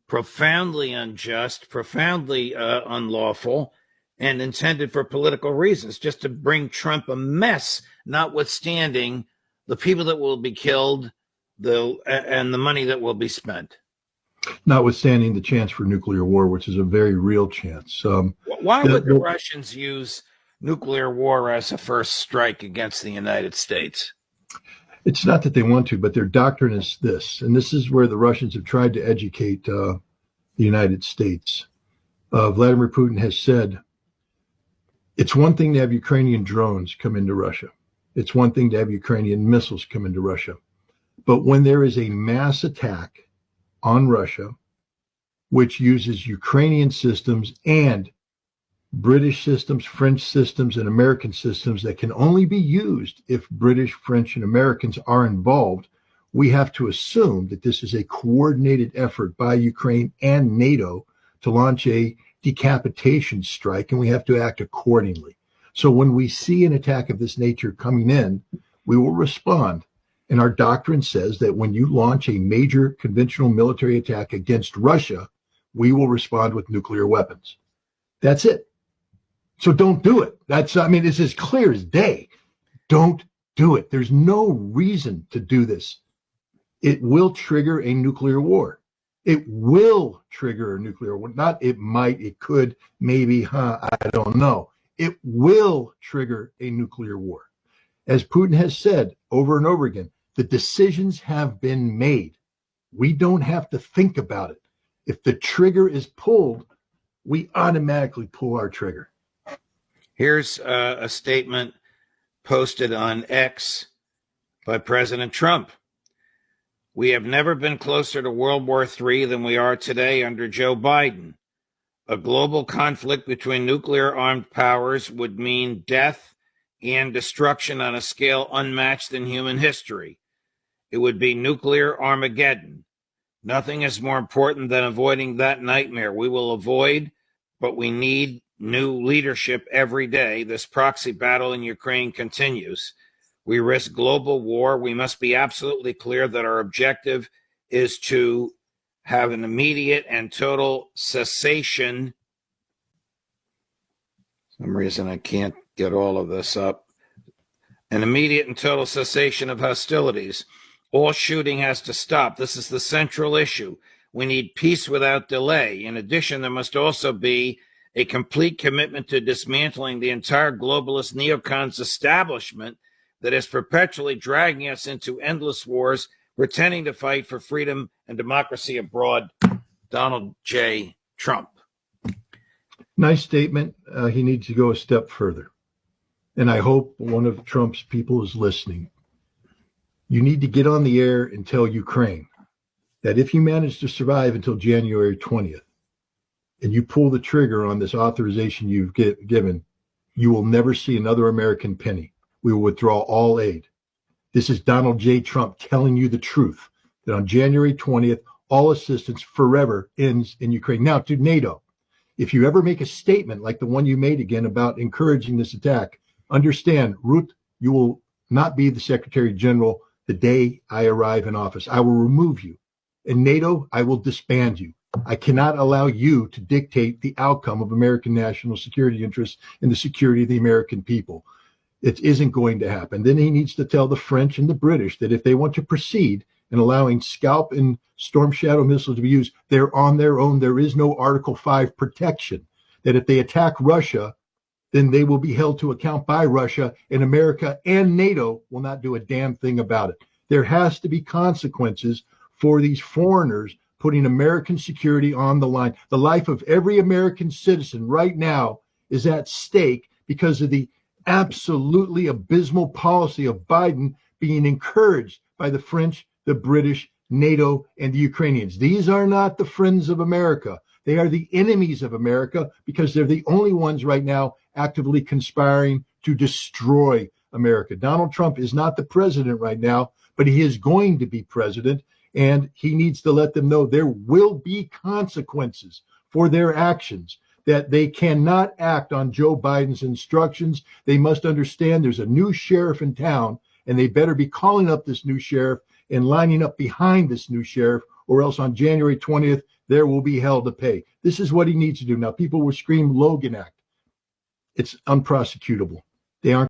profoundly unjust, profoundly unlawful, and intended for political reasons, just to bring Trump a mess, notwithstanding the people that will be killed and the money that will be spent. Notwithstanding the chance for nuclear war, which is a very real chance. Why would the Russians use nuclear war as a first strike against the United States? It's not that they want to, but their doctrine is this, and this is where the Russians have tried to educate the United States. Vladimir Putin has said, it's one thing to have Ukrainian drones come into Russia. It's one thing to have Ukrainian missiles come into Russia. But when there is a mass attack on Russia, which uses Ukrainian systems and British systems, French systems, and American systems that can only be used if British, French, and Americans are involved, we have to assume that this is a coordinated effort by Ukraine and NATO to launch a decapitation strike, and we have to act accordingly. So when we see an attack of this nature coming in, we will respond. And our doctrine says that when you launch a major conventional military attack against Russia, we will respond with nuclear weapons. That's it. So don't do it. It's as clear as day. Don't do it. There's no reason to do this. It will trigger a nuclear war. It will trigger a nuclear war. Not it might, it could, maybe, I don't know. It will trigger a nuclear war. As Putin has said over and over again, the decisions have been made. We don't have to think about it. If the trigger is pulled, we automatically pull our trigger. Here's a statement posted on X by President Trump. We have never been closer to World War III than we are today under Joe Biden. A global conflict between nuclear armed powers would mean death and destruction on a scale unmatched in human history. It would be nuclear Armageddon. Nothing is more important than avoiding that nightmare. We will avoid, but we need new leadership every day. This proxy battle in Ukraine continues. We risk global war. We must be absolutely clear that our objective is to have an immediate and total cessation. For some reason I can't get all of this up. An immediate and total cessation of hostilities. All shooting has to stop. This is the central issue. We need peace without delay. In addition, there must also be a complete commitment to dismantling the entire globalist neocons establishment that is perpetually dragging us into endless wars, pretending to fight for freedom and democracy abroad. Donald J. Trump. Nice statement. He needs to go a step further. And I hope one of Trump's people is listening. You need to get on the air and tell Ukraine that if you manage to survive until January 20th, and you pull the trigger on this authorization you've given, you will never see another American penny. We will withdraw all aid. This is Donald J. Trump telling you the truth, that on January 20th, all assistance forever ends in Ukraine. Now, to NATO, if you ever make a statement like the one you made again about encouraging this attack, understand, Ruth, you will not be the Secretary General the day I arrive in office. I will remove you. In NATO, I will disband you. I cannot allow you to dictate the outcome of American national security interests and the security of the American people. It isn't going to happen. Then he needs to tell the French and the British that if they want to proceed in allowing Scalp and Storm Shadow missiles to be used, they're on their own. There is no Article 5 protection. That if they attack Russia, then they will be held to account by Russia, and America and NATO will not do a damn thing about it. There has to be consequences for these foreigners putting American security on the line. The life of every American citizen right now is at stake because of the absolutely abysmal policy of Biden being encouraged by the French, the British, NATO, and the Ukrainians. These are not the friends of America. They are the enemies of America because they're the only ones right now actively conspiring to destroy America. Donald Trump is not the president right now, but he is going to be president. And he needs to let them know there will be consequences for their actions, that they cannot act on Joe Biden's instructions. They must understand there's a new sheriff in town, and they better be calling up this new sheriff and lining up behind this new sheriff, or else on January 20th, there will be hell to pay. This is what he needs to do. Now, people will scream Logan Act. It's unprosecutable. They aren't